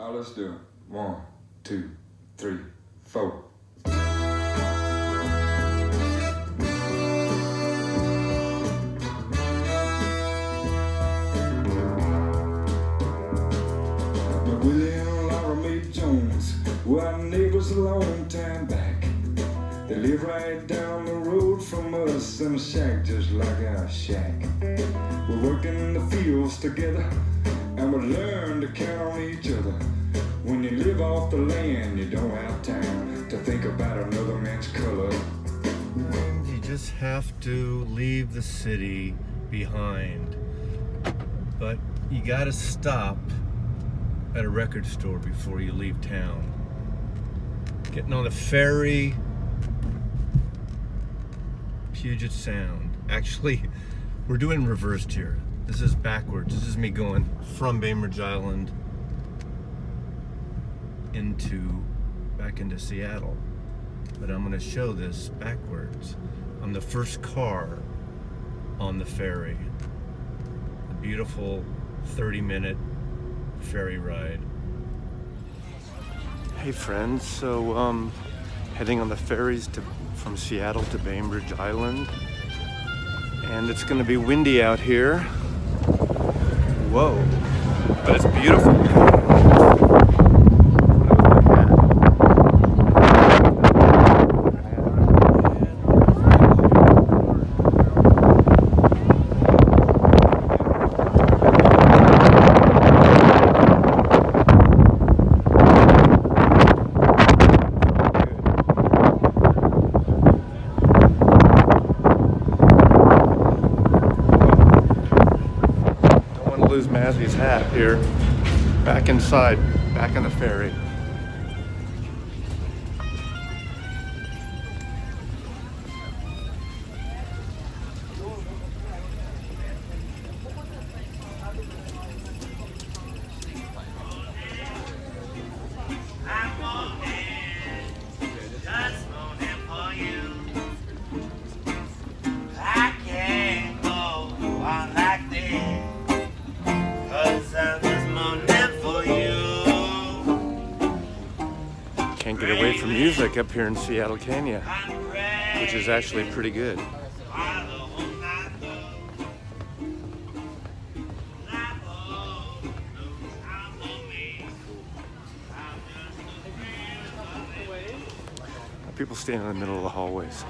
Let's do it. 1, 2, 3, 4. William Laura Mae Jones were our neighbors a long time back. They live right down the road from us in a shack just like our shack. We work in the fields together and we learn to count on each other. When you live off the land, you don't have time to think about another man's color. You just have to leave the city behind. But you gotta stop at a record store before you leave town. Getting on the ferry, Puget Sound. Actually, we're doing reversed here. This is backwards. This is me going from Bainbridge Island back into Seattle. But I'm gonna show this backwards. I'm the first car on the ferry. A beautiful 30-minute ferry ride. Hey friends, so heading on the ferries from Seattle to Bainbridge Island, and it's going to be windy out here. Whoa, but it's beautiful. Lose Mazzy's hat here. Back inside, back on the ferry. Can't get away from music up here in Seattle, can you? Which is actually pretty good. People standing in the middle of the hallways.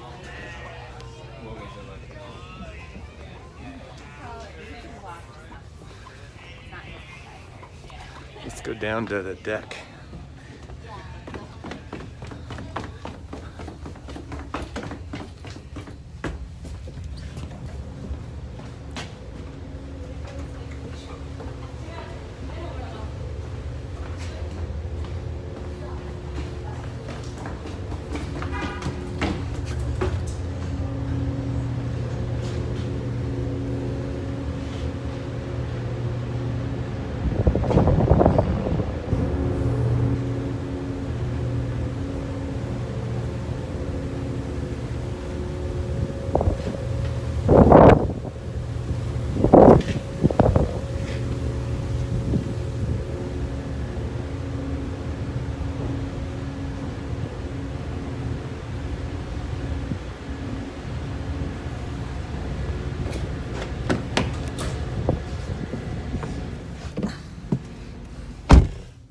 Let's go down to the deck.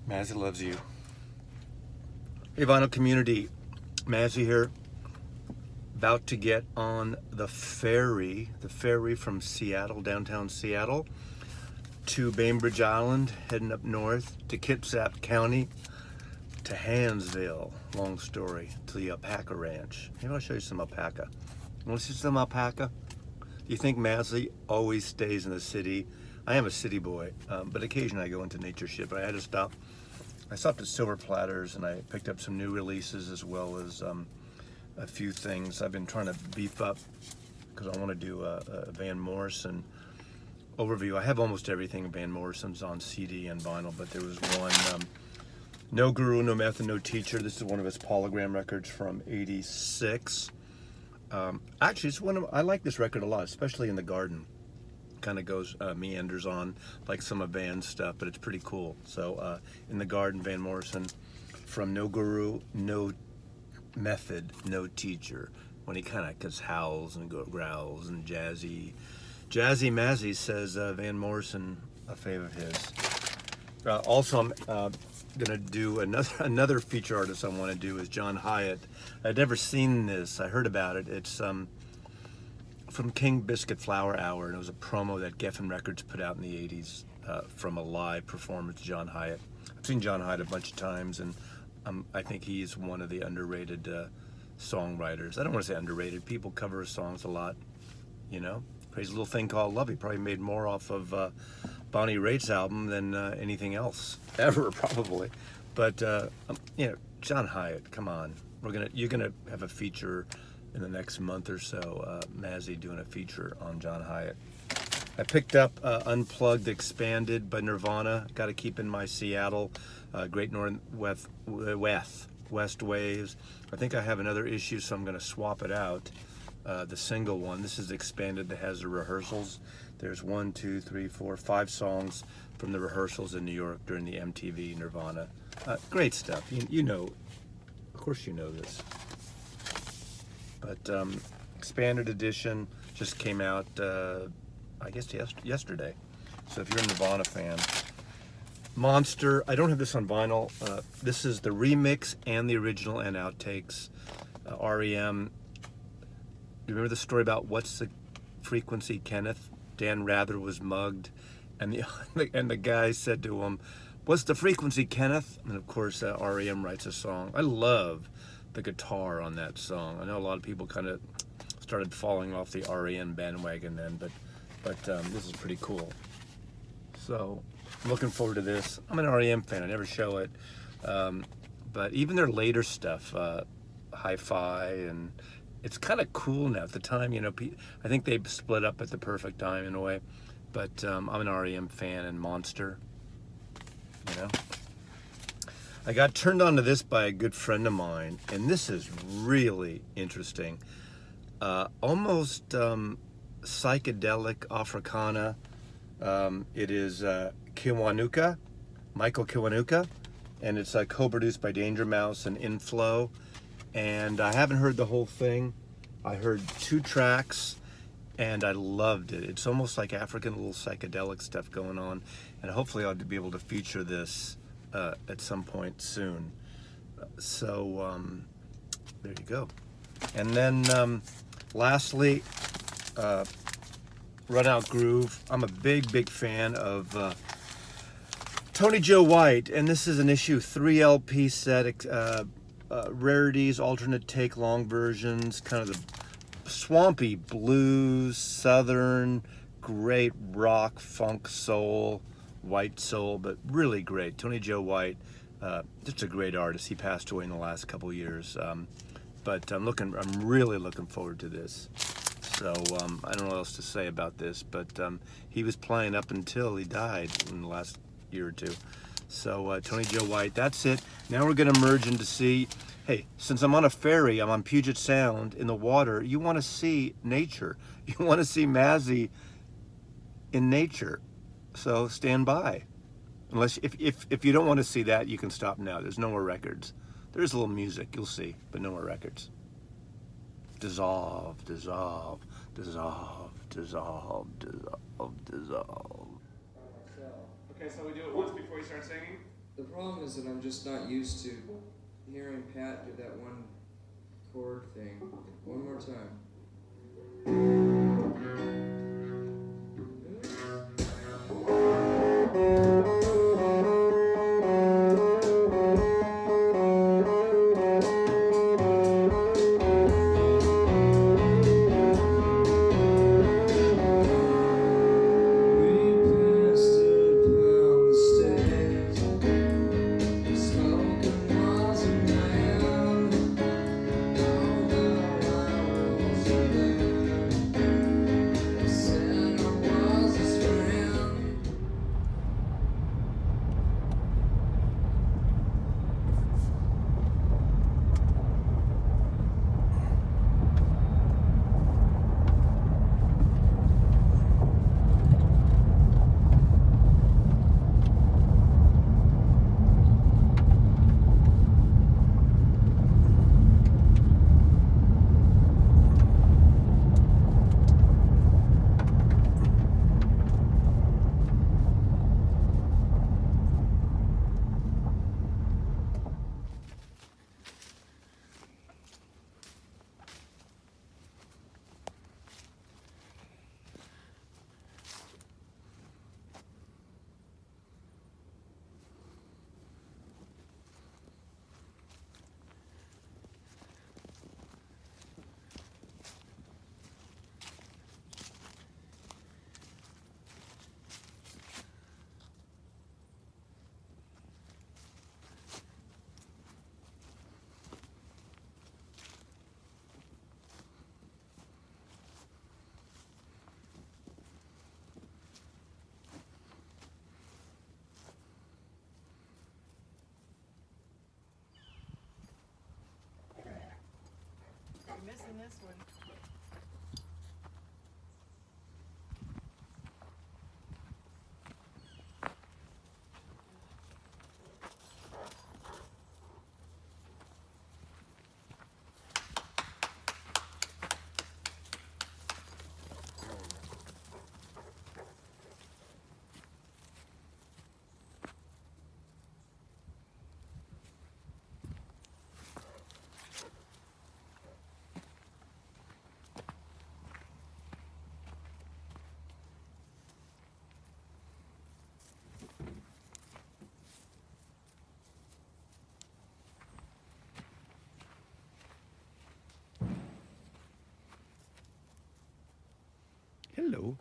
Mazzy loves you. Hey, Vinyl community, Mazzy here. About to get on the ferry from Seattle, downtown Seattle, to Bainbridge Island, heading up north to Kitsap County, to Hansville, long story, to the alpaca ranch. Maybe I'll show you some alpaca. Want to see some alpaca? Do you think Mazzy always stays in the city? I am a city boy, but occasionally I go into nature shit, but I had to stop. I stopped at Silver Platters and I picked up some new releases as well as a few things. I've been trying to beef up because I want to do a Van Morrison overview. I have almost everything Van Morrison's on CD and vinyl, but there was one, No Guru, No Method, No Teacher. This is one of his Polygram records from '86. Actually, it's I like this record a lot, especially in the garden. kind of goes meanders on like some of Van's stuff, but it's pretty cool. So In the Garden, Van Morrison, from No Guru, No Method, No Teacher, when he kind of just howls and growls and jazzy mazzy, says Van Morrison, a favorite of his. Also, I'm gonna do another feature artist I want to do is John Hyatt. I'd never seen this. I heard about it. It's from King Biscuit Flower Hour, and it was a promo that Geffen Records put out in the 80s from a live performance. John Hyatt. I've seen John Hyatt a bunch of times, and I think he's one of the underrated songwriters. I don't want to say underrated. People cover his songs a lot, you know. Crazy Little Thing Called Love. He probably made more off of Bonnie Raitt's album than anything else ever, probably. But you know, John Hyatt, come on. You're gonna have a feature in the next month or so. Mazzy doing a feature on John Hyatt. I picked up Unplugged Expanded by Nirvana. Got to keep in my Seattle Great Northwest West Waves. I think I have another issue, so I'm going to swap it out. The single one. This is expanded that has the rehearsals. There's 1, 2, 3, 4, 5 songs from the rehearsals in New York during the MTV Nirvana. Great stuff. You know, of course you know this. But expanded edition just came out, I guess yesterday. So if you're a Nirvana fan, Monster. I don't have this on vinyl. This is the remix and the original and outtakes. REM. You remember the story about What's the Frequency, Kenneth? Dan Rather was mugged, and the guy said to him, "What's the frequency, Kenneth?" And of course, REM writes a song. I love the guitar on that song. I know a lot of people kind of started falling off the REM bandwagon then, but this is pretty cool. So I'm looking forward to this. I'm an REM fan. I never show it, but even their later stuff, Hi-Fi, and it's kind of cool now. At the time, you know, I think they split up at the perfect time in a way. But I'm an REM fan, and Monster, you know. I got turned on to this by a good friend of mine, and this is really interesting. Almost psychedelic Africana. It is Kiwanuka, Michael Kiwanuka, and it's co-produced by Danger Mouse and Inflow. And I haven't heard the whole thing. I heard 2 tracks, and I loved it. It's almost like African little psychedelic stuff going on, and hopefully I'll be able to feature this at some point soon. So there you go. And then lastly, Run Out Groove. I'm a big fan of Tony Joe White, and this is an issue 3 LP set. Rarities, alternate take, long versions, kind of the swampy blues, southern, great rock, funk, soul, white soul, but really great. Tony Joe White, just a great artist. He passed away in the last couple years, but I'm really looking forward to this. So I don't know what else to say about this, but he was playing up until he died in the last year or two. So Tony Joe White, that's it. Now we're going to merge into sea. Hey, since I'm on a ferry, I'm on Puget Sound in the water, you want to see nature. You want to see Mazzy in nature. So stand by. Unless, if you don't want to see that, you can stop now. There's no more records. There's a little music, you'll see, but no more records. Dissolve, dissolve, dissolve, dissolve, dissolve, dissolve. Okay, so we do it once before we start singing? The problem is that I'm just not used to hearing Pat do that one chord thing. One more time. this one. Hello.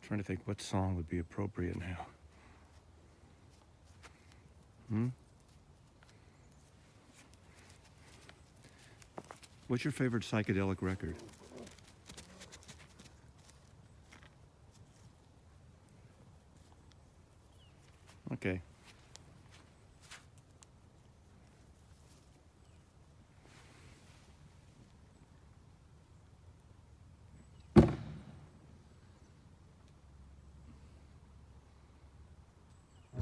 Trying to think what song would be appropriate now. What's your favorite psychedelic record? Okay.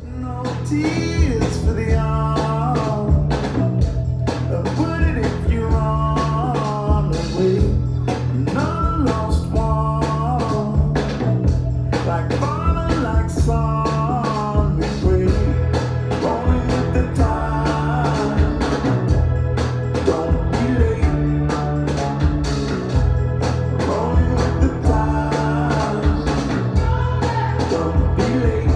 No tears for the young. Put it if you're on the way. Not a lost one. Like father, like son, we pray. Rolling with the tide. Don't be late. Rolling with the tide. Don't be late.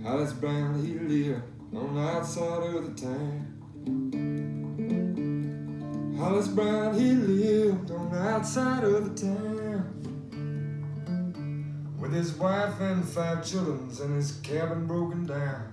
Hollis Brown, he lived on the outside of the town. Hollis Brown, he lived on the outside of the town. With his wife and 5 children and his cabin broken down.